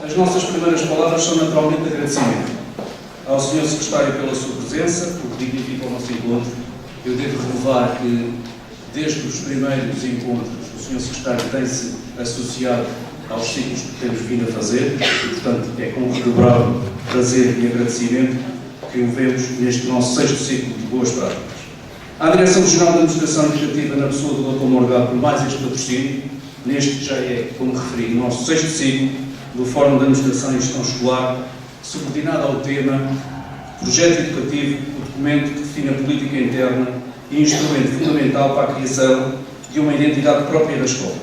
As nossas primeiras palavras são naturalmente de agradecimento ao Sr. Secretário pela sua presença, o que dignifica o nosso encontro. Eu devo revelar que, desde os primeiros encontros, o Sr. Secretário tem-se associado aos ciclos que temos vindo a fazer e, portanto, é com redobrado prazer e agradecimento que o vemos neste nosso 6º ciclo de boas práticas. À Direção-Geral da Administração Educativa, na pessoa do Dr. Morgado, por mais este patrocínio, neste que já é, como referi, o nosso 6º ciclo do Fórum de Administração e Gestão Escolar, subordinado ao tema Projeto Educativo, o documento que define a política interna e instrumento fundamental para a criação de uma identidade própria da escola.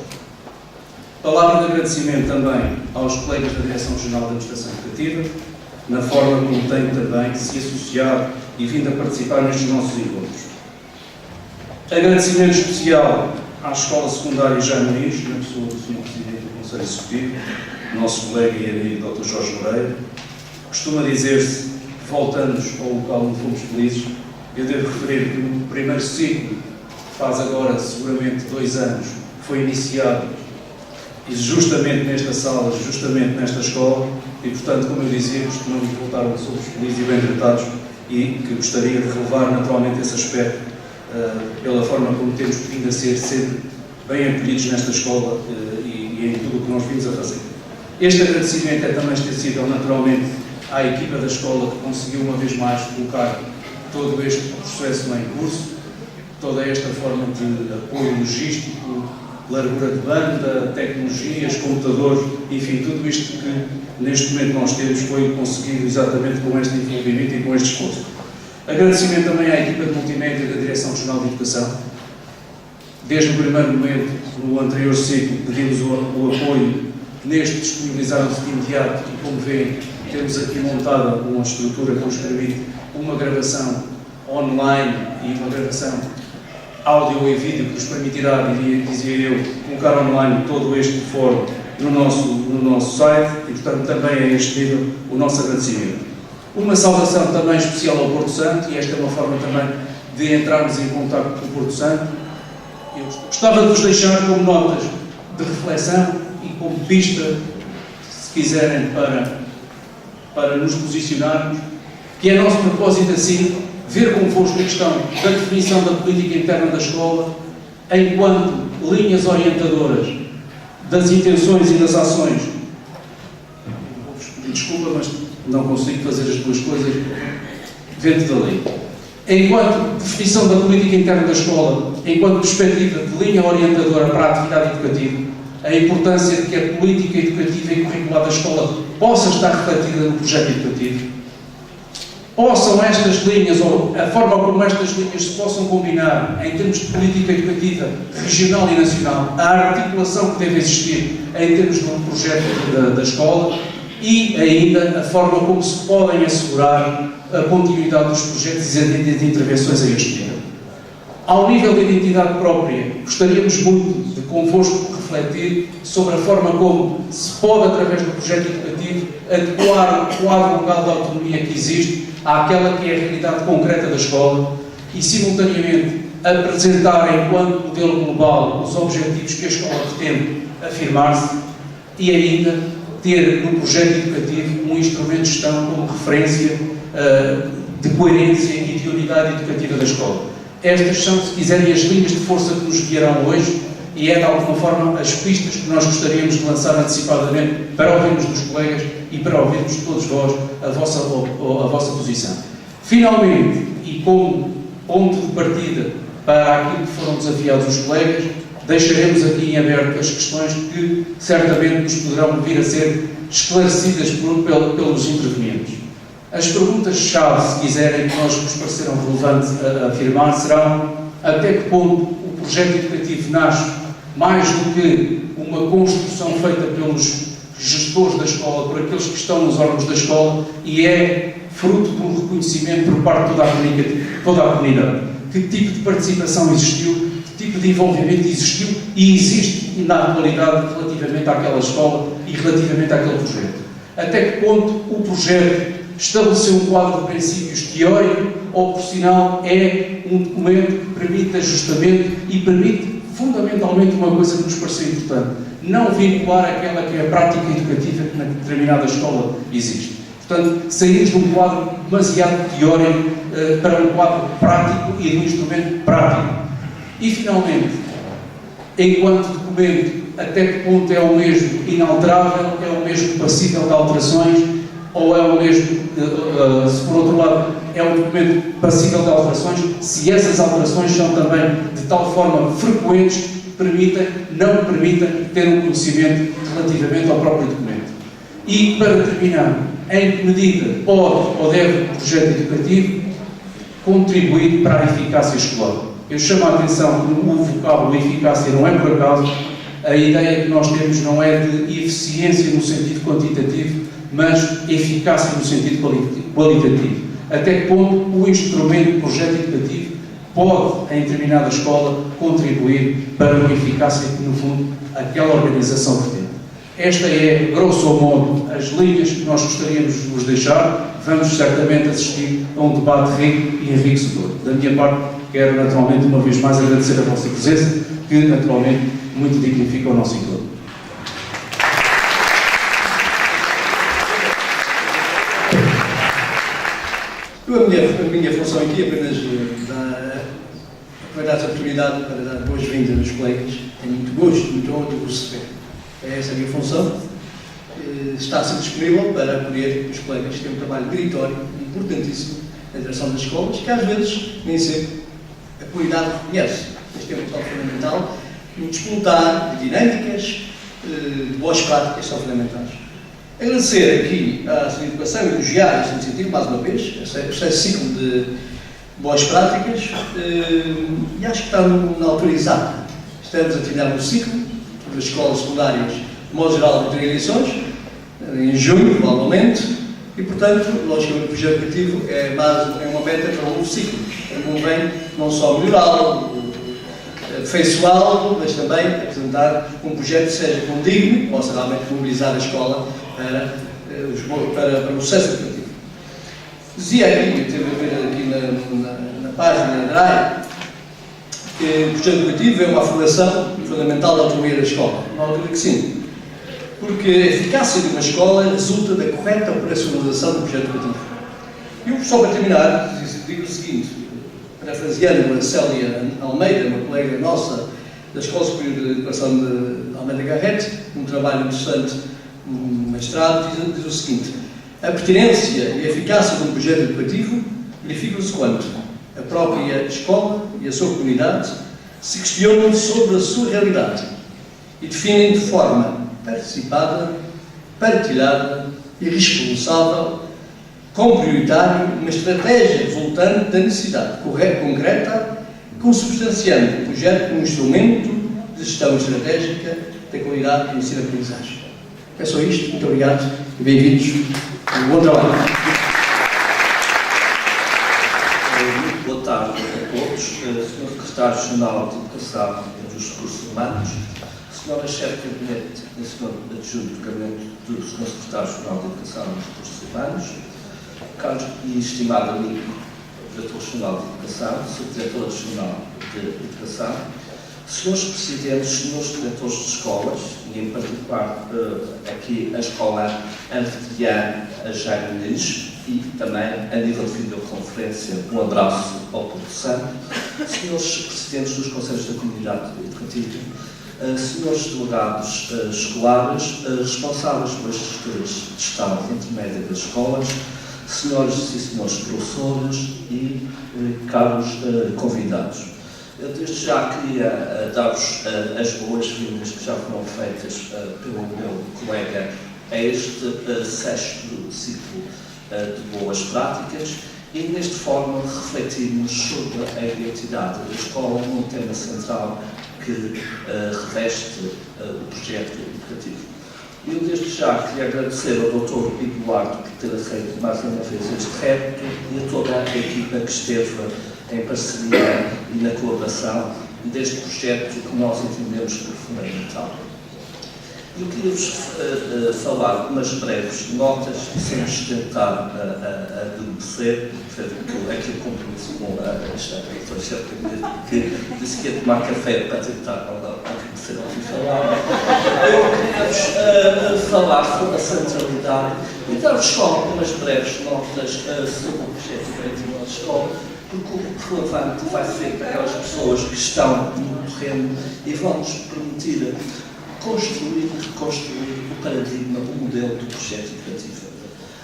Palavra de agradecimento também aos colegas da Direção-Geral da Administração Educativa, na forma como têm também se associado e vindo a participar nestes nossos encontros. Agradecimento especial à Escola Secundária Jaime Muniz, na pessoa do Sr. Presidente do Conselho Executivo, nosso colega e amigo Dr. Jorge Moreira. Costuma dizer-se, voltamos ao local onde fomos felizes. Eu devo referir que o primeiro ciclo, que faz agora seguramente 2 anos, foi iniciado justamente nesta sala, justamente nesta escola, e portanto, como eu dizia, costumamos voltar onde somos felizes e bem tratados, e que gostaria de relevar naturalmente esse aspecto, pela forma como temos vindo a ser sempre bem acolhidos nesta escola e em tudo o que nós vimos a fazer. Este agradecimento é também extensível naturalmente à equipa da escola que conseguiu uma vez mais colocar todo este processo em curso, toda esta forma de apoio logístico, largura de banda, tecnologias, computadores, enfim, tudo isto que neste momento nós temos foi conseguido exatamente com este envolvimento e com este esforço. Agradecimento também à equipa de multimédia da Direção-Geral de Educação. Desde o primeiro momento, no anterior ciclo, pedimos o apoio, neste disponibilizaram-se de imediato e, como veem, temos aqui montada uma estrutura que nos permite uma gravação online e uma gravação áudio e vídeo que nos permitirá, dizia eu, colocar online todo este fórum no nosso site e, portanto, também a este nível o nosso agradecimento. Uma saudação também especial ao Porto Santo, e esta é uma forma também de entrarmos em contato com o Porto Santo. Eu gostava de vos deixar como notas de reflexão e como pista, se quiserem, para nos posicionarmos, que é nosso propósito assim, ver convosco a questão da definição da política interna da escola enquanto linhas orientadoras das intenções e das ações. Vou-vos pedir desculpa, mas não consigo fazer as duas coisas dentro da lei. Enquanto definição da política interna da escola, enquanto perspectiva de linha orientadora para a atividade educativa, a importância de que a política educativa e curricular da escola possa estar refletida no projeto educativo, possam estas linhas, ou a forma como estas linhas se possam combinar em termos de política educativa regional e nacional, a articulação que deve existir em termos de um projeto da escola e ainda a forma como se podem assegurar a continuidade dos projetos e de intervenções a este nível. Ao nível da identidade própria, gostaríamos muito de convosco refletir sobre a forma como se pode, através do projeto educativo, adequar o quadro legal de autonomia que existe àquela que é a realidade concreta da escola e, simultaneamente, apresentar enquanto modelo global os objetivos que a escola pretende afirmar-se e ainda ter no projeto educativo um instrumento de gestão como referência de coerência e de unidade educativa da escola. Estas são, se quiserem, as linhas de força que nos guiarão hoje e é, de alguma forma, as pistas que nós gostaríamos de lançar antecipadamente para ouvirmos dos colegas e para ouvirmos de todos vós a vossa posição. Finalmente, e como ponto de partida para aquilo que foram desafiados os colegas, deixaremos aqui em aberto as questões que certamente nos poderão vir a ser esclarecidas pelos intervenientes. As perguntas-chave, se quiserem, que nós nos pareceram relevantes a afirmar, serão até que ponto o projeto educativo nasce mais do que uma construção feita pelos gestores da escola, por aqueles que estão nos órgãos da escola, e é fruto de um reconhecimento por parte de toda a comunidade. Que tipo de participação existiu, que tipo de envolvimento existiu e existe na atualidade relativamente àquela escola e relativamente àquele projeto. Até que ponto o projeto estabeleceu um quadro de princípios teórico ou, por sinal, é um documento que permite ajustamento e permite, fundamentalmente, uma coisa que nos pareceu importante, não vincular aquela que é a prática educativa que na determinada escola existe. Portanto, saímos de um quadro demasiado teórico para um quadro prático e de um instrumento prático. E, finalmente, enquanto documento, até que ponto é o mesmo inalterável, é o mesmo passível de alterações, ou é o mesmo, se por outro lado, é um documento passível de alterações, se essas alterações são também de tal forma frequentes que não permitem ter um conhecimento relativamente ao próprio documento. E, para terminar, em que medida pode ou deve o projeto educativo contribuir para a eficácia escolar? Eu chamo a atenção que o vocábulo eficácia não é por acaso, a ideia que nós temos não é de eficiência no sentido quantitativo, mas eficácia no sentido qualitativo. Até que ponto o instrumento do projeto educativo pode, em determinada escola, contribuir para uma eficácia que, no fundo, aquela organização pretende. Esta é, grosso modo, as linhas que nós gostaríamos de vos deixar. Vamos certamente assistir a um debate rico e enriquecedor. Da minha parte, quero naturalmente, uma vez mais, agradecer a vossa presença, que naturalmente muito dignifica o nosso encontro. A minha função aqui é apenas dar essa oportunidade para dar boas-vindas aos colegas. Tenho muito gosto, muito honra de vos receber. É essa a minha função. Está sempre disponível para acolher os colegas que têm um trabalho meritório, importantíssimo, na direção das escolas, que às vezes nem sempre a comunidade reconhece. Este é um papel fundamental no disputar de dinâmicas, de boas práticas são fundamentais. Agradecer aqui à Sra. Educação e elogiar este incentivo, mais uma vez, este ciclo de boas práticas, e acho que está na altura exata. Estamos a terminar um ciclo das escolas secundárias, de modo geral, de eleições, em junho, provavelmente, e, portanto, logicamente, o projeto educativo é uma meta para um novo ciclo. Convém não só melhorá-lo, afeiçoá-lo, mas também apresentar um projeto que seja condigno e possa realmente mobilizar a escola para o sucesso educativo. Dizia aqui, eu tive a ver aqui na página da DRAE, que o projeto educativo é uma afirmação fundamental da autonomia da escola. Não altura que sim. Porque a eficácia de uma escola resulta da correta operacionalização do projeto educativo. Eu, só para terminar, digo o seguinte, parafraseando a Célia Almeida, uma colega nossa da Escola Superior de Educação de Almeida Garrett, um trabalho interessante, um mestrado, diz o seguinte: a pertinência e a eficácia de um projeto educativo verificam-se quando a própria escola e a sua comunidade se questionam sobre a sua realidade e definem de forma participada, partilhada e responsável, com prioritário, uma estratégia resultante da necessidade concreta, consubstanciando o projeto como instrumento de gestão estratégica da qualidade do ensino-aprendizagem. É só isto. Muito obrigado e bem-vindos. Bom trabalho. Muito boa tarde a todos. Sr. Secretário-Geral de Educação e dos Recursos Humanos, Sra. Chefe de Gabinete e Sr. Adjunto de Gabinete do Sr. Secretário-Geral de Educação e dos Recursos Humanos, caro e estimado amigo Diretor-Geral de Educação, Subdiretor-Geral de Educação, Senhores Presidentes, Senhores Diretores de Escolas, e em particular aqui a Escola Anfitriã Jaime Muniz, e também a nível de videoconferência, um abraço ao produção, Senhores Presidentes dos Conselhos da Comunidade Educativa, Senhores Delegados Escolares, responsáveis pelas estruturas de Estado intermédia das escolas, Senhoras e Senhores Professores e caros convidados. Eu desde já queria dar-vos as boas-vindas que já foram feitas pelo meu colega a este sexto ciclo de boas práticas e desta forma refletirmos sobre a identidade da escola num tema central que reveste o projeto educativo. Eu desde já queria agradecer ao Dr. Eduardo por ter aceito mais uma vez este repto e a toda a equipa que esteve em parceria e na colaboração deste projeto que nós entendemos por fundamental. Eu queria-vos falar umas breves notas, sem nos tentar adormecer, aquele compromisso com a chefe que disse que ia tomar café para tentar adormecer ser ouvido falar, eu queria-vos falar sobre a centralidade e dar-vos só umas breves notas sobre o projeto educativo da escola, porque o relevante vai ser para aquelas pessoas que estão no terreno e vão-nos permitir construir e reconstruir o paradigma, o modelo do projeto educativo.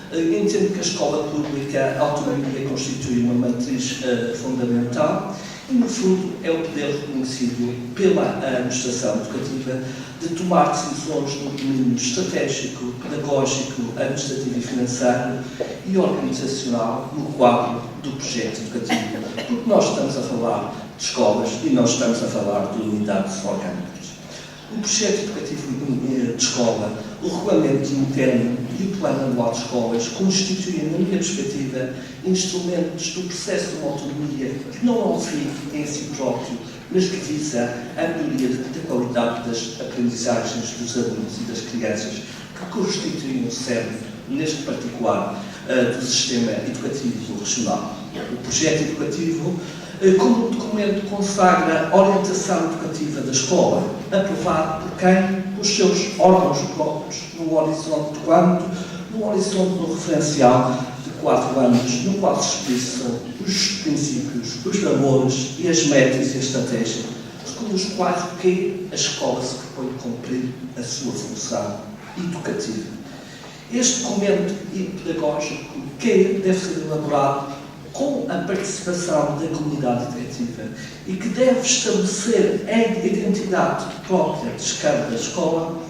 Entendo que a escola pública, a autonomia constitui uma matriz fundamental e, no fundo, é o poder reconhecido pela administração educativa de tomar decisões no domínio estratégico, pedagógico, administrativo e financeiro e organizacional no quadro do projeto educativo. Porque nós estamos a falar de escolas e nós estamos a falar de unidades orgânicas. O projeto educativo de escola, o regulamento interno e o plano anual de escolas constituem, na minha perspectiva, instrumentos do processo de uma autonomia que não é um fim em si próprio, mas que visa a melhoria da qualidade das aprendizagens dos alunos e das crianças, que constituem o cerne, neste particular, do sistema educativo regional. O projeto educativo, como documento, consagra a orientação educativa da escola, aprovado por quem? Os seus órgãos próprios, no horizonte de quanto? No horizonte do referencial de 4 anos, no qual se expressam os princípios, os valores e as metas e a estratégia, segundo os quais a escola se propõe cumprir a sua função educativa. Este documento pedagógico deve ser elaborado com a participação da comunidade educativa e que deve estabelecer a identidade própria de cada escola,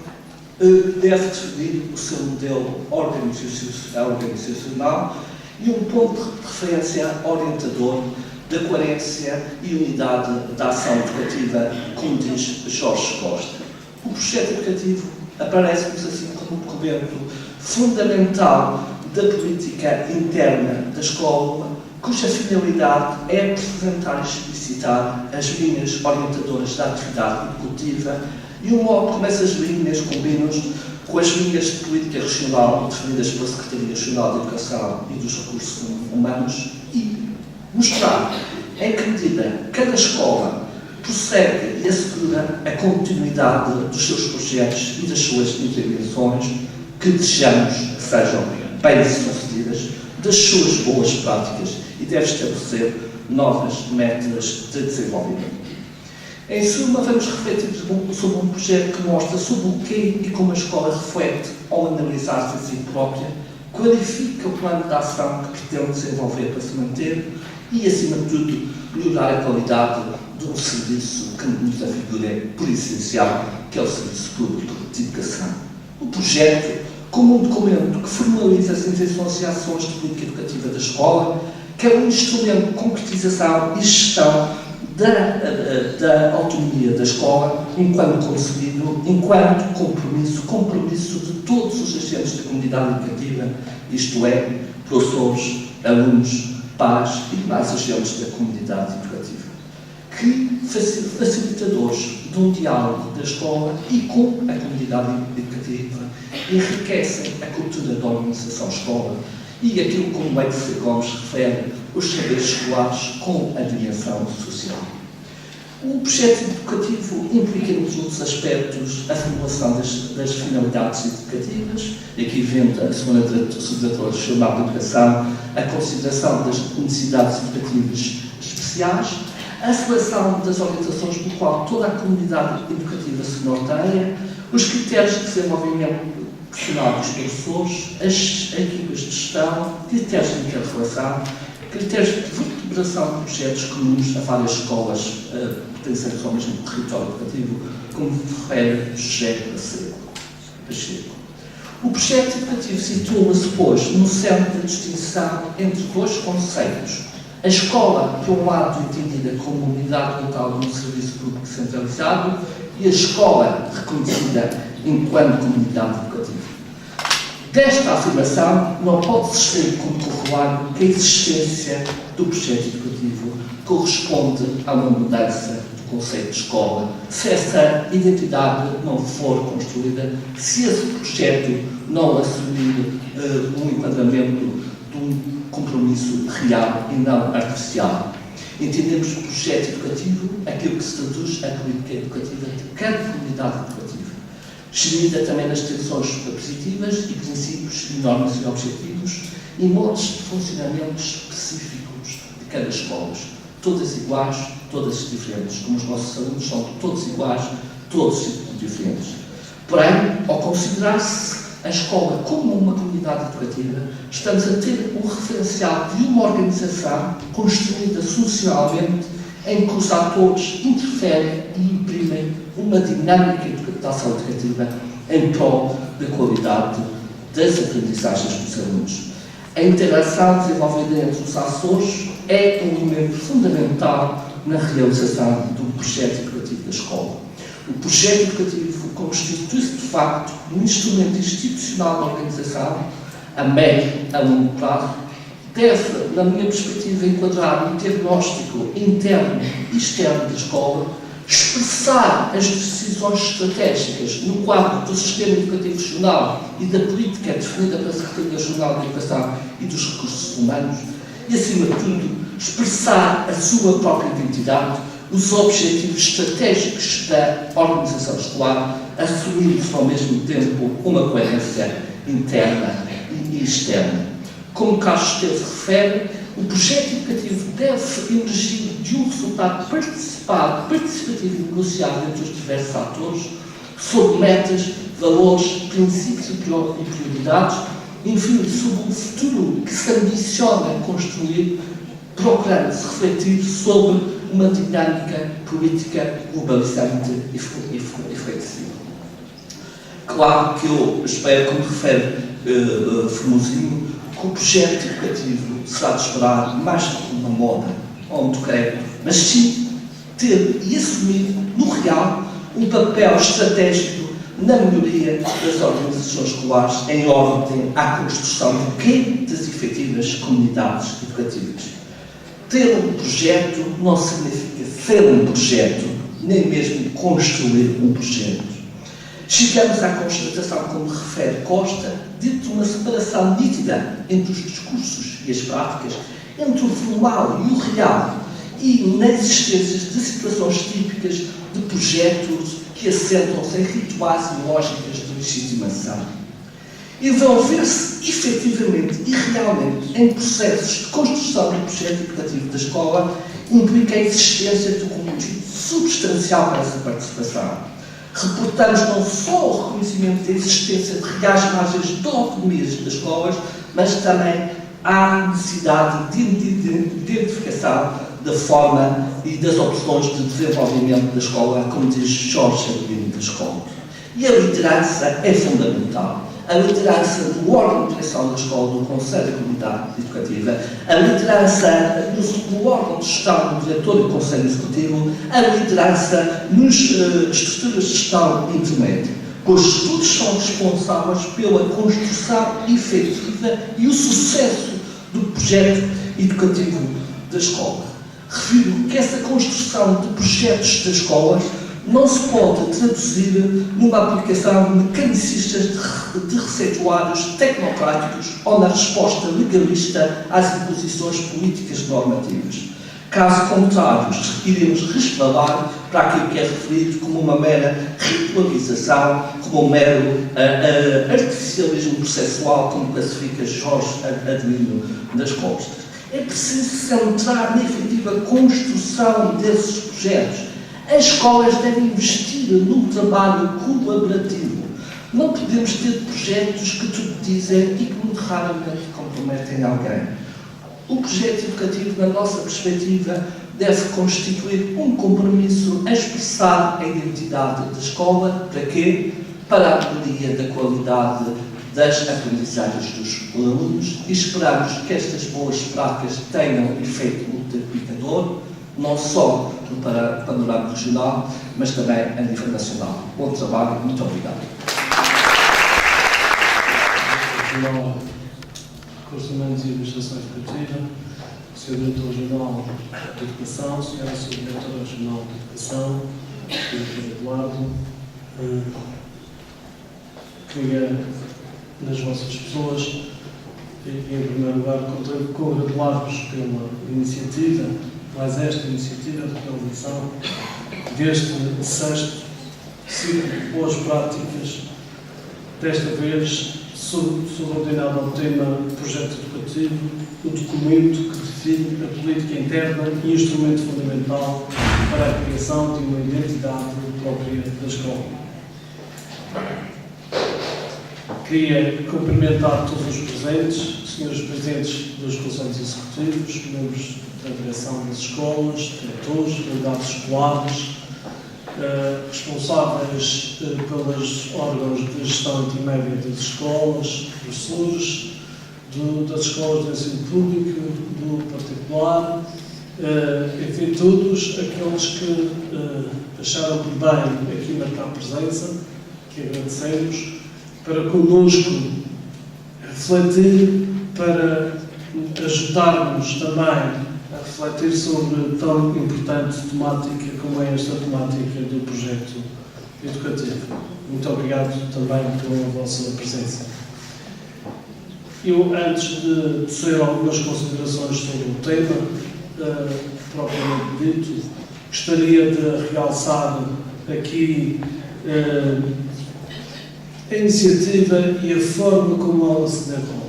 deve definir o seu modelo organizacional e um ponto de referência orientador da coerência e unidade da ação educativa, como diz Jorge Costa. O projeto educativo aparece-nos assim como um documento fundamental da política interna da escola, cuja finalidade é apresentar e explicitar as linhas orientadoras da atividade educativa e o modo como essas linhas combinam-se com as linhas de política regional definidas pela Secretaria Regional de Educação e dos Recursos Humanos e mostrar em que medida cada escola prossegue e assegura a continuidade dos seus projetos e das suas intervenções que desejamos que sejam bem-sucedidas, das suas boas práticas e deve estabelecer novas metas de desenvolvimento. Em suma, vamos refletir sobre um projeto que mostra sobre o que e como a escola reflete ao analisar-se a si própria, qualifica o plano de ação que pretende desenvolver para se manter e, acima de tudo, melhorar a qualidade de um serviço que nos afigura por essencial, que é o Serviço Público de Educação. O projeto, como um documento que formaliza as intenções e ações de política educativa da escola, que é um instrumento de concretização e gestão da autonomia da escola, enquanto concebido, enquanto compromisso de todos os agentes da comunidade educativa, isto é, professores, alunos, pais e demais agentes da comunidade educativa, que facilitadores de um diálogo da escola e com a comunidade educativa enriquecem a cultura da organização escola e aquilo como o Edson Gomes refere, os saberes escolares com a dimensão social. O projeto educativo implica, nos outros aspectos, a formulação das finalidades educativas, e aqui vendo a segunda Subdiretora Regional de Educação, a consideração das necessidades educativas especiais, a seleção das orientações pelo qual toda a comunidade educativa se norteia, os critérios de desenvolvimento profissional dos professores, as equipas de gestão, critérios de inter-relação, critérios de vertebração de projetos comuns a várias escolas pertencentes ao mesmo território educativo, como refere José Pacheco. O projeto educativo situa-se, pois, no centro da distinção entre dois conceitos. A escola, por um lado, entendida como unidade local de um serviço público centralizado, e a escola reconhecida enquanto comunidade educativa. Desta afirmação, não pode existir como corroborar que a existência do projeto educativo corresponde a uma mudança do conceito de escola, se essa identidade não for construída, se esse projeto não assumir um enquadramento de um compromisso real e não artificial. Entendemos o projeto educativo aquilo que se traduz a política educativa de cada comunidade educativa, gerida também nas tensões positivas e princípios, e normas e objetivos, e modos de funcionamento específicos de cada escola, todas iguais, todas diferentes, como os nossos alunos são todos iguais, todos diferentes. Porém, ao considerar-se a escola como uma comunidade educativa, estamos a ter um referencial de uma organização construída socialmente em que os atores interferem e imprimem uma dinâmica da ação educativa em prol da qualidade das aprendizagens dos alunos. A interação desenvolvida entre os açores é um elemento fundamental na realização do projeto educativo da escola. O projeto educativo constitui-se, de facto, um instrumento institucional da organização, a médio e a longo prazo, deve, na minha perspectiva, enquadrar um diagnóstico interno e externo da escola, expressar as decisões estratégicas no quadro do sistema educativo regional e da política definida pela Secretaria Regional de Educação e dos Recursos Humanos e, acima de tudo, expressar a sua própria identidade, os objetivos estratégicos da organização escolar, assumindo-se ao mesmo tempo uma coerência interna e externa. Como Carlos Esteves refere, o projeto educativo deve emergir de um resultado participativo e negociado entre os diversos atores, sob metas, valores, princípios e prioridades, enfim, sob um futuro que se ambiciona construir, procurando-se refletir sobre uma dinâmica política globalizante e flexível. Claro que eu espero, como refere Formosinho, que o projeto educativo será de esperar mais do que uma moda ou um decreto, mas sim ter e assumir, no real, um papel estratégico na melhoria das organizações escolares em ordem à construção das efetivas comunidades educativas. Ter um projeto não significa ser um projeto, nem mesmo construir um projeto. Chegamos à constatação, como refere Costa, de uma separação nítida entre os discursos e as práticas, entre o formal e o real, e na existência de situações típicas de projetos que assentam-se em rituais e lógicas de legitimação. Envolver-se efetivamente e realmente em processos de construção do projeto educativo da escola implica a existência de um motivo substancial para essa participação. Reportamos não só o reconhecimento da existência de reais margens de autonomias das escolas, mas também a necessidade de identificação da forma e das opções de desenvolvimento da escola, como diz Jorge Sabino da escola. E a liderança é fundamental. A liderança do órgão de direção da escola, do Conselho da Comunidade Educativa, a liderança do órgão de gestão, do diretor do Conselho Executivo, a liderança nas estruturas de gestão intermédia, pois todos são responsáveis pela construção efetiva e o sucesso do projeto educativo da escola. Refiro que essa construção de projetos das escolas não se pode traduzir numa aplicação mecanicista de receituários tecnocráticos ou na resposta legalista às imposições políticas normativas. Caso contrário, iremos resvalar para aquilo que é referido como uma mera ritualização, como um mero artificialismo processual, como classifica Jorge Adelino das Costas. É preciso centrar na efetiva construção desses projetos. As escolas devem investir num trabalho colaborativo. Não podemos ter projetos que tudo dizem e que muito raramente comprometem alguém. O projeto educativo, na nossa perspectiva, deve constituir um compromisso a expressar a identidade da escola. Para quê? Para a melhoria da qualidade das aprendizagens dos alunos, e esperamos que estas boas práticas tenham efeito multiplicador, não só no panorama regional, mas também a nível nacional. Bom trabalho, muito obrigado. Recursos Humanos e Administração Educativa, Sr. Diretor-Geral de Educação, Sra. Subdiretora-Regional de Educação, Dr. Eduardo, queria, nas vossas pessoas, em primeiro lugar, congratular-vos pela iniciativa mais esta iniciativa de realização deste 6º ciclo de boas práticas, desta vez subordinado ao tema projeto educativo, o documento que define a política interna e instrumento fundamental para a criação de uma identidade própria da escola. Queria cumprimentar todos os presentes, senhores presidentes dos conselhos executivos, membros da direção das escolas, diretores, delegados escolares, responsáveis pelos órgãos de gestão intermédia das escolas, professores, das escolas de ensino público, do particular, enfim, todos aqueles que acharam por bem aqui marcar presença, que agradecemos, para connosco refletir, para ajudarmos também a refletir sobre tão importante temática como é esta temática do projeto educativo. Muito obrigado também pela vossa presença. Eu, antes de tecer algumas considerações sobre o tema, propriamente dito, gostaria de realçar aqui a iniciativa e a forma como ela se desenrola.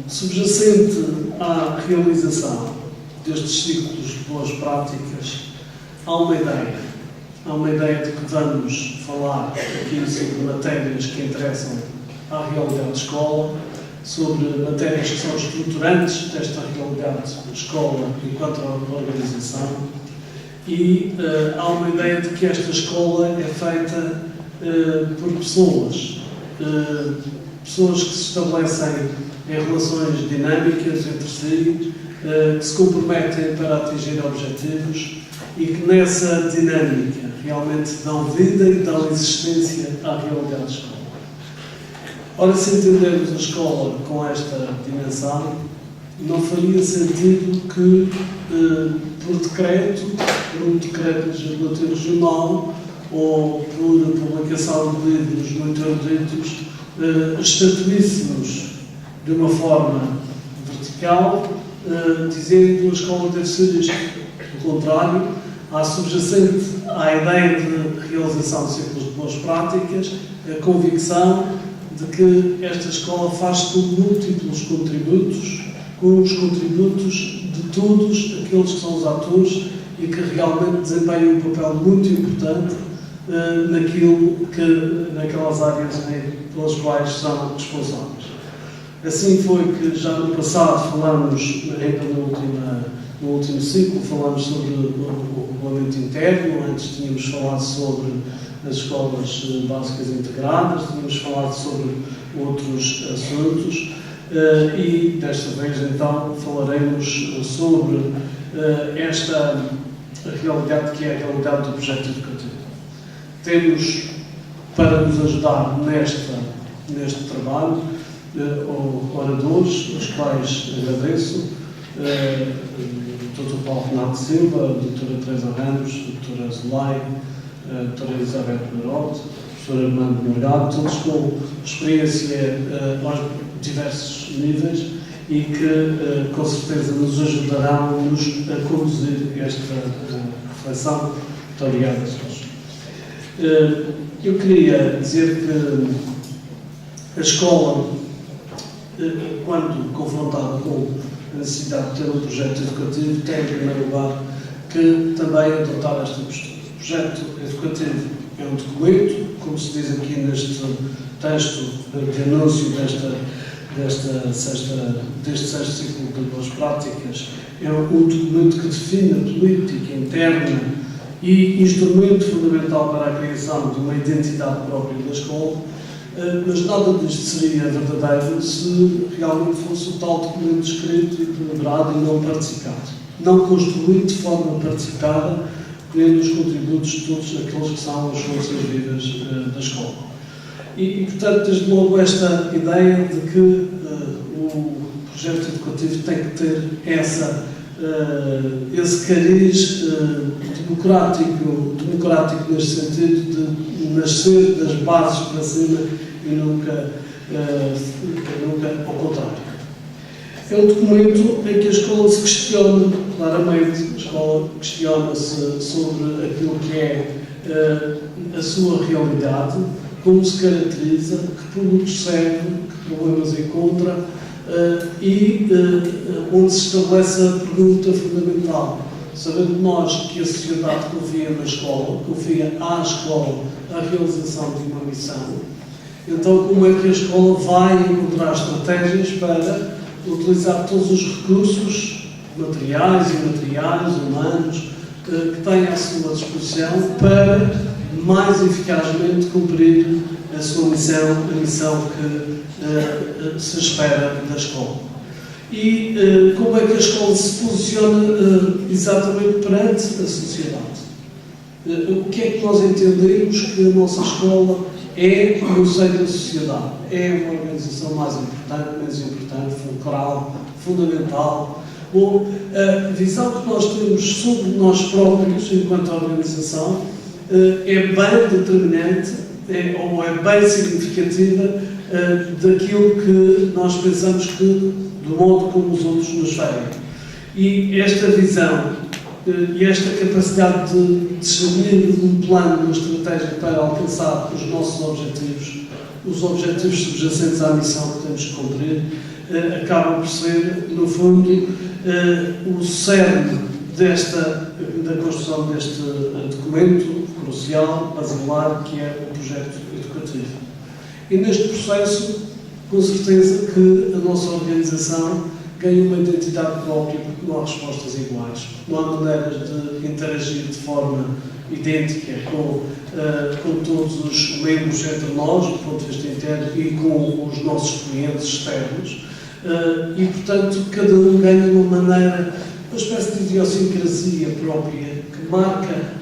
Subjacente à realização destes ciclos de boas práticas, há uma ideia de que vamos falar aqui sobre matérias que interessam à realidade de escola, sobre matérias que são estruturantes desta realidade de escola enquanto organização, e há uma ideia de que esta escola é feita por pessoas que se estabelecem em relações dinâmicas entre si, que se comprometem para atingir objetivos e que nessa dinâmica realmente dão vida e dão existência à realidade da escola. Ora, se entendermos a escola com esta dimensão, não faria sentido que, por um decreto legislativo regional ou por publicação de livros muito eruditos, estatuíssemos de uma forma vertical, dizendo que a escola deve ser isto. Pelo contrário, há subjacente à ideia de realização de ciclos de boas práticas a convicção de que esta escola faz com múltiplos contributos, com os contributos de todos aqueles que são os atores e que realmente desempenham um papel muito importante naquelas áreas pelas quais são responsáveis. Assim foi que já no passado falamos, ainda no último ciclo, falamos sobre o regulamento interno, antes tínhamos falado sobre as escolas básicas integradas, tínhamos falado sobre outros assuntos e desta vez então falaremos sobre esta realidade que é a realidade do projeto educativo. Temos para nos ajudar neste trabalho oradores, os quais agradeço, o Dr. Paulo Renato Silva, a Dra. Teresa Ramos, a Dra. Zulay, a Dra. Elizabeth Marote, o Sr. Armando Morgado, todos com experiência aos diversos níveis e que com certeza nos ajudarão a conduzir esta reflexão. Muito obrigado a todos. Eu queria dizer que a escola, quando confrontada com a necessidade de ter um projeto educativo, tem, em primeiro lugar, que também adotar esta postura. O projeto educativo é um documento, como se diz aqui neste texto de anúncio deste 6º ciclo de boas práticas, é um documento que define a política interna e instrumento fundamental para a criação de uma identidade própria da escola, mas nada disto seria verdadeiro se realmente fosse o tal documento escrito e deliberado e não participado. Não construído de forma participada, colhendo os contributos de todos aqueles que são as forças vivas da escola. E, portanto, desde logo esta ideia de que o projeto educativo tem que ter esse cariz democrático neste sentido de nascer das bases para cima e nunca ao contrário. É um documento em que a escola se questiona claramente, a escola questiona-se sobre aquilo que é a sua realidade, como se caracteriza, que produtos serve, que problemas encontra e onde se estabelece a pergunta fundamental. Sabendo nós que a sociedade confia na escola, confia à escola a realização de uma missão, então como é que a escola vai encontrar estratégias para utilizar todos os recursos materiais, imateriais, humanos, que tem à sua disposição para mais eficazmente cumprir a sua missão, a missão que se espera da escola. E como é que a escola se posiciona exatamente perante a sociedade? O que é que nós entendemos que a nossa escola é no seio da sociedade? É uma organização mais importante, menos importante, fulcral, fundamental? Ou a visão que nós temos sobre nós próprios, enquanto organização, é bem determinante, ou é bem significativa daquilo que nós pensamos que, do modo como os outros nos veem. E esta visão e esta capacidade de discernir um plano, uma estratégia para alcançar os nossos objetivos, os objetivos subjacentes à missão que temos que cumprir, acabam por ser, no fundo, o cerne da construção deste documento crucial, basilar, que é o projeto educativo. E neste processo, com certeza que a nossa organização ganha uma identidade própria, porque não há respostas iguais. Não há maneiras de interagir de forma idêntica com todos os membros entre nós, do ponto de vista interno, e com os nossos clientes externos. E, portanto, cada um ganha uma maneira, uma espécie de idiosincrasia própria, que marca,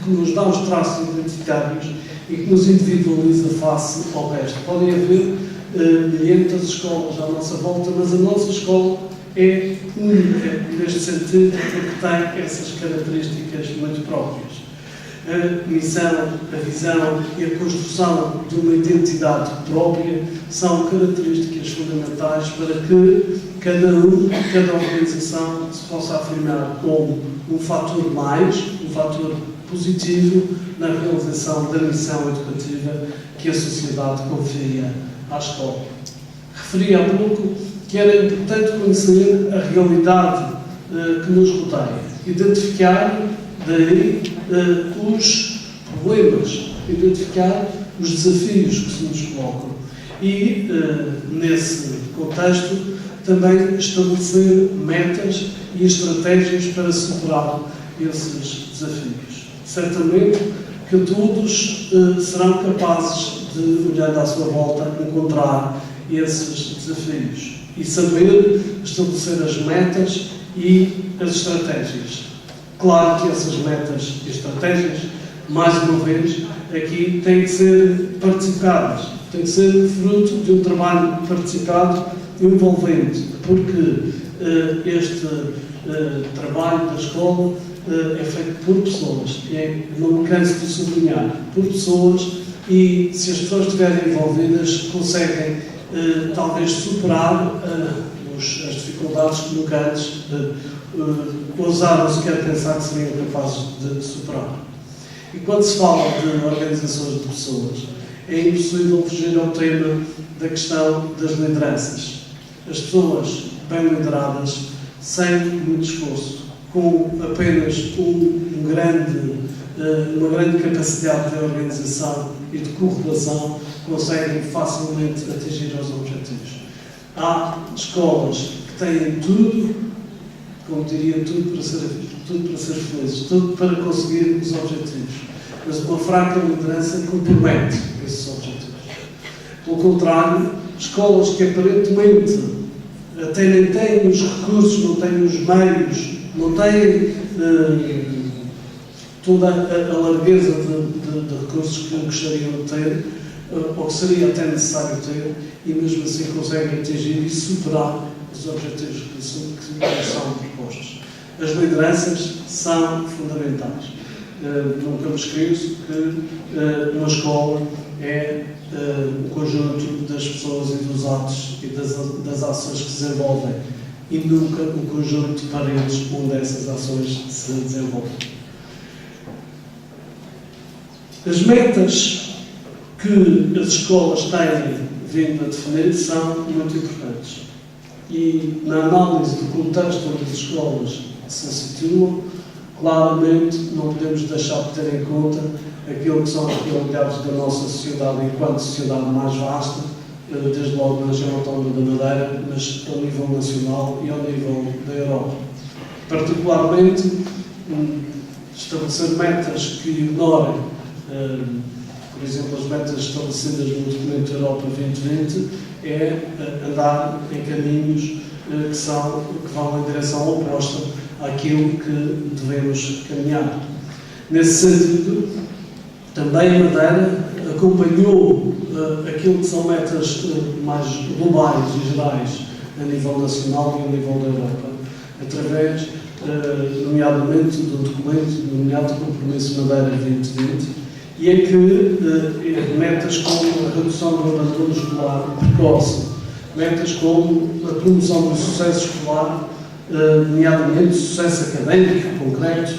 que nos dá os traços identitários e que nos individualiza face ao resto. Podem haver milhentas escolas à nossa volta, mas a nossa escola é única neste sentido, porque tem essas características muito próprias. A missão, a visão e a construção de uma identidade própria são características fundamentais para que cada organização se possa afirmar como um fator mais, um fator positivo na realização da missão educativa que a sociedade confia à escola. Referi há pouco que era importante conhecer a realidade que nos rodeia, identificar daí os problemas, identificar os desafios que se nos colocam e, nesse contexto, também estabelecer metas e estratégias para superar esses desafios. Certamente que todos serão capazes de, olhando à sua volta, encontrar esses desafios e saber estabelecer as metas e as estratégias. Claro que essas metas e estratégias, mais uma vez, aqui têm que ser participadas, têm que ser fruto de um trabalho participado e envolvente, porque este trabalho da escola é feito por pessoas, não me canso de sublinhar, por pessoas, e se as pessoas estiverem envolvidas, conseguem talvez superar as dificuldades que nunca antes ousaram sequer pensar que seriam capazes de superar. E quando se fala de organizações de pessoas, é impossível fugir ao tema da questão das lideranças. As pessoas bem lideradas, sem muito esforço, com apenas uma grande capacidade de organização e de correlação, conseguem facilmente atingir os objetivos. Há escolas que têm tudo, como diria, tudo para ser felizes, tudo para conseguir os objetivos, mas uma fraca liderança compromete esses objetivos. Pelo contrário, escolas que aparentemente até nem têm os recursos, não têm os meios, não têm toda a largueza de recursos que gostariam de ter, ou que seria até necessário ter, e mesmo assim conseguem atingir e superar os objetivos que são propostos. As lideranças são fundamentais. Nunca me esqueço que uma escola é o conjunto das pessoas e dos atos e das ações que se desenvolvem e nunca o conjunto de paredes onde essas ações se desenvolvem. As metas que as escolas têm vindo a definir são muito importantes. E na análise do contexto onde as escolas se situam, claramente não podemos deixar de ter em conta aquilo que são as realidades da nossa sociedade enquanto sociedade mais vasta, desde logo na região autónoma da Madeira, mas ao nível nacional e ao nível da Europa. Particularmente, estabelecer metas que ignorem, por exemplo, as metas estabelecidas no documento Europa 2020, é andar em caminhos que vão em direção oposta àquilo que devemos caminhar. Nesse sentido, também a Madeira acompanhou aquilo que são metas mais globais e gerais a nível nacional e a nível da Europa, através, nomeadamente, do documento denominado Compromisso Madeira 2020, e é que metas como a redução do abandono escolar precoce, metas como a promoção do sucesso escolar, nomeadamente sucesso académico concreto,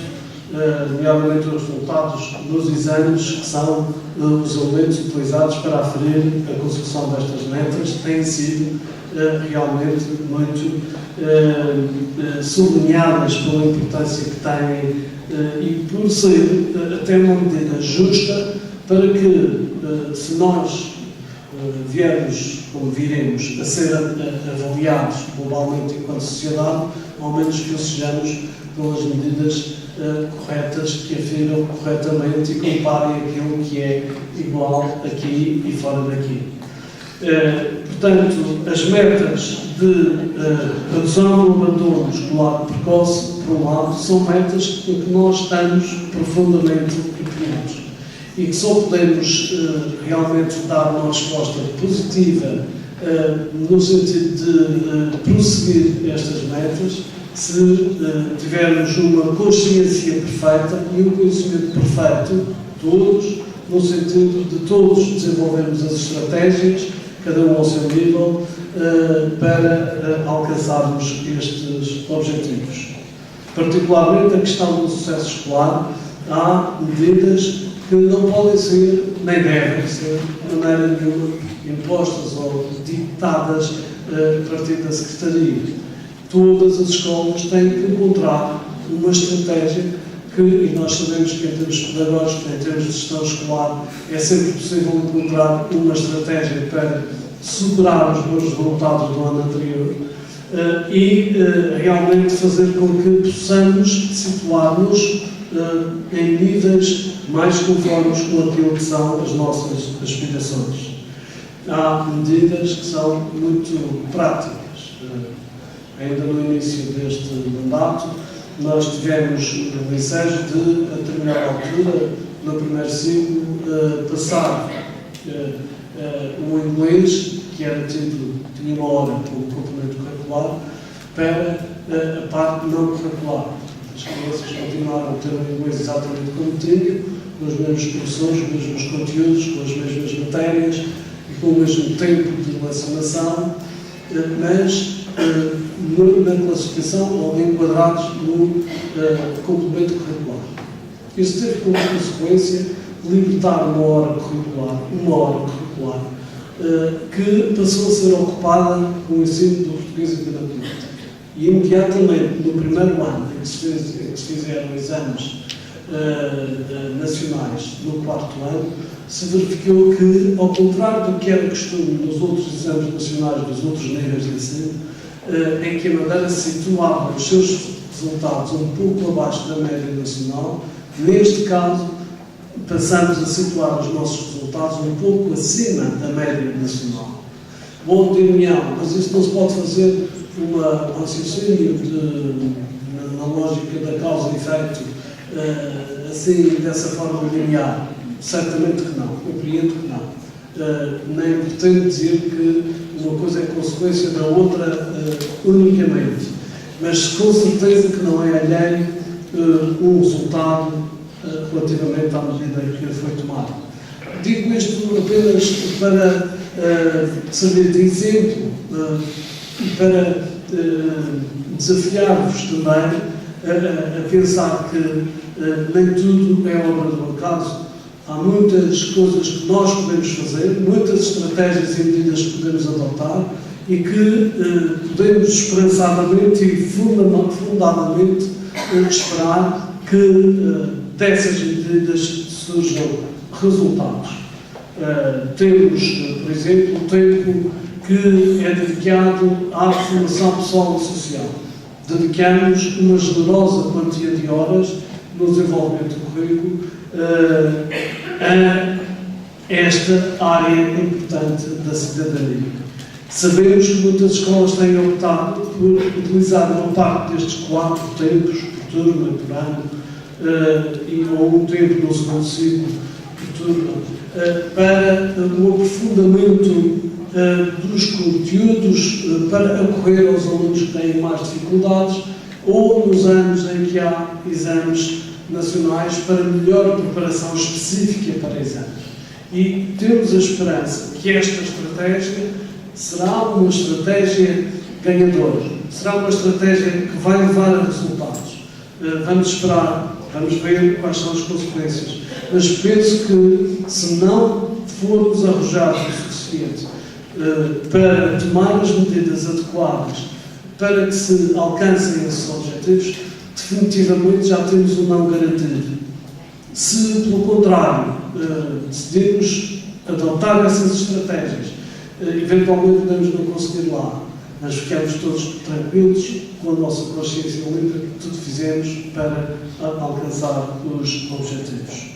nomeadamente os resultados dos exames, que são os elementos utilizados para aferir a consecução destas metas, têm sido realmente muito sublinhadas pela importância que têm e por ser até uma medida justa para que, se nós viermos, como viremos, a ser avaliados globalmente enquanto sociedade, ao menos que o sejamos pelas medidas corretas, que afiram corretamente e comparem aquilo que é igual aqui e fora daqui. Portanto, as metas de redução do abandono escolar precoce, por um lado, são metas em que nós estamos profundamente empenhados e que só podemos realmente dar uma resposta positiva no sentido de prosseguir estas metas se tivermos uma consciência perfeita e um conhecimento perfeito, todos, no sentido de todos desenvolvermos as estratégias, cada um ao seu nível, para alcançarmos estes objetivos. Particularmente a questão do sucesso escolar, há medidas que não podem ser, nem devem ser, de maneira nenhuma, impostas ou ditadas a partir da Secretaria. Todas as escolas têm que encontrar uma estratégia que, e nós sabemos que em termos pedagógicos, em termos de gestão escolar, é sempre possível encontrar uma estratégia para superar os bons resultados do ano anterior e realmente fazer com que possamos situar-nos em níveis mais conformes com aquilo que são as nossas aspirações. Há medidas que são muito práticas. Ainda no início deste mandato, nós tivemos o ensejo de, a determinada altura, no primeiro ciclo, passar o inglês, que era tinha uma hora como complemento curricular, para a parte não curricular. As crianças continuaram a ter o inglês exatamente como tinham, com os mesmos professores, com os mesmos conteúdos, com as mesmas matérias e com o mesmo tempo de lecionação, mas na classificação ou enquadrados no complemento curricular. Isso teve como consequência libertar uma hora curricular, que passou a ser ocupada com o ensino do português e da matemática. E imediatamente, no primeiro ano em que se fizeram exames nacionais no quarto ano, se verificou que, ao contrário do que era costume nos outros exames nacionais dos outros níveis de ensino, em que a Madeira situava os seus resultados um pouco abaixo da média nacional, neste caso passamos a situar os nossos resultados um pouco acima da média nacional. Bom, dir-me-ão, mas isso não se pode fazer um raciocínio na lógica da causa e efeito, assim, dessa forma linear. Certamente que não, compreendo que não. Nem pretendo dizer que uma coisa é consequência da outra unicamente, mas com certeza que não é alheio um resultado relativamente à medida que foi tomada. Digo isto apenas para servir de exemplo e para desafiar-vos também a pensar que nem tudo é obra do acaso. Há muitas coisas que nós podemos fazer, muitas estratégias e medidas que podemos adotar e que podemos esperançadamente e fundadamente esperar que dessas medidas surjam resultados. Temos, por exemplo, o tempo que é dedicado à formação pessoal e social. Dedicamos uma generosa quantia de horas no desenvolvimento do currículo a esta área importante da cidadania. Sabemos que muitas escolas têm optado por utilizar uma parte destes 4 tempos, por turma, por ano, ou um tempo no segundo ciclo, por turma, para o aprofundamento dos conteúdos, para acorrer aos alunos que têm mais dificuldades, ou nos anos em que há exames nacionais para melhor preparação específica para exames. E temos a esperança que esta estratégia será uma estratégia ganhadora, será uma estratégia que vai levar a resultados. Vamos esperar, vamos ver quais são as consequências, mas penso que se não formos arrojados o suficiente para tomar as medidas adequadas para que se alcancem esses objetivos, definitivamente já temos um não garantido. Se, pelo contrário, decidirmos adotar essas estratégias, eventualmente podemos não conseguir lá, mas ficamos todos tranquilos com a nossa consciência limpa que tudo fizemos para alcançar os objetivos.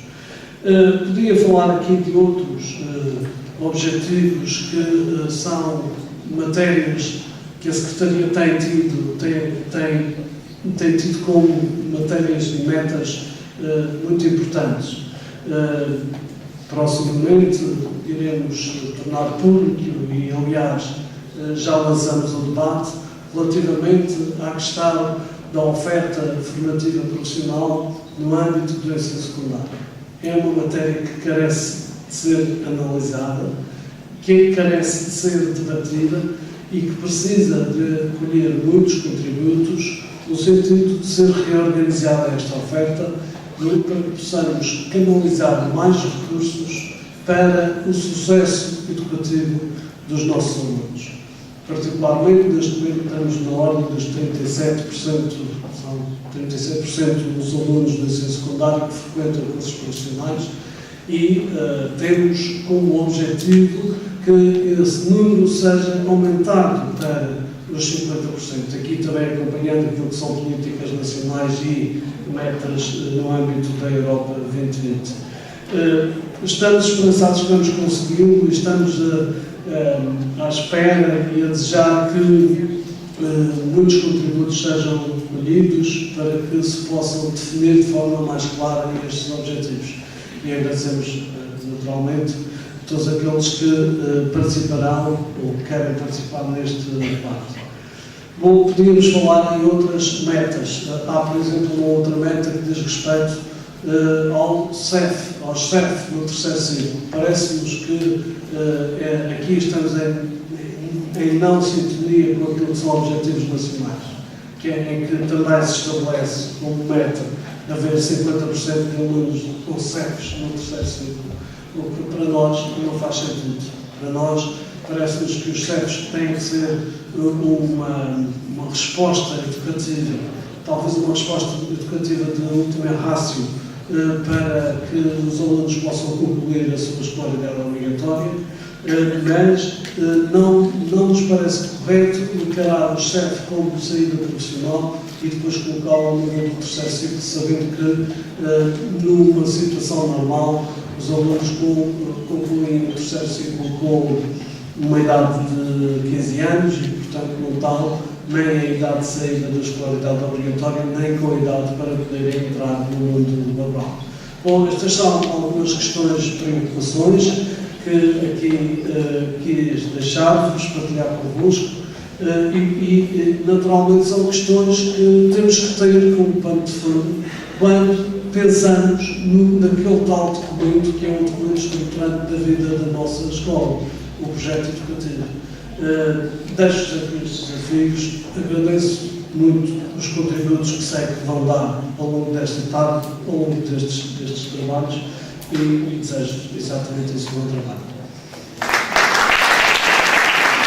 Podia falar aqui de outros objetivos que são matérias que a Secretaria tem tido como matérias e metas muito importantes. Proximamente iremos tornar público e, aliás, já lançamos o debate relativamente à questão da oferta formativa profissional no âmbito do ensino secundário. É uma matéria que carece de ser analisada, que carece de ser debatida e que precisa de recolher muitos contributos no sentido de ser reorganizada esta oferta para que possamos canalizar mais recursos para o sucesso educativo dos nossos alunos. Particularmente, neste momento, estamos na ordem dos 37%, são 37% dos alunos do ensino secundário que frequentam cursos profissionais e temos como objetivo que esse número seja aumentado para os 50%. Aqui também acompanhando aquilo que são políticas nacionais e metas no âmbito da Europa 2020. Estamos esperançados que vamos consegui-lo e estamos à espera e a desejar que muitos contributos sejam colhidos para que se possam definir de forma mais clara estes objetivos. E agradecemos naturalmente todos aqueles que participarão ou que querem participar neste debate. Bom, podíamos falar em outras metas. Há, por exemplo, uma outra meta que diz respeito ao CEF no terceiro ciclo. Parece-nos que aqui estamos em não sintonia com aquilo que são objetivos nacionais, em que também se estabelece como meta haver 50% de alunos com CEFs no terceiro ciclo, o que para nós não faz sentido. Para nós, parece-nos que os CEFs têm que ser uma resposta educativa, talvez uma resposta educativa de última ratio, para que os alunos possam concluir a sua escolaridade obrigatória, mas não nos parece correto encarar o CEF como saída profissional e depois colocá-lo no mundo do terceiro ciclo, sabendo que numa situação normal os alunos concluem o terceiro ciclo com uma idade de 15 anos e, portanto, não tal nem a idade de saída da escolaridade obrigatória, nem com a idade para poderem entrar no mundo laboral. Bom, estas são algumas questões de preocupações que aqui quis deixar-vos, partilhar convosco, e naturalmente são questões que temos que ter como pano de fundo quando pensamos naquele tal documento que é um documento estruturante da vida da nossa escola, o projeto educativo. Deixo-vos aqui estes desafios, agradeço muito os contributos que sei que vão dar ao longo desta tarde, ao longo destes trabalhos e desejo exatamente esse bom trabalho.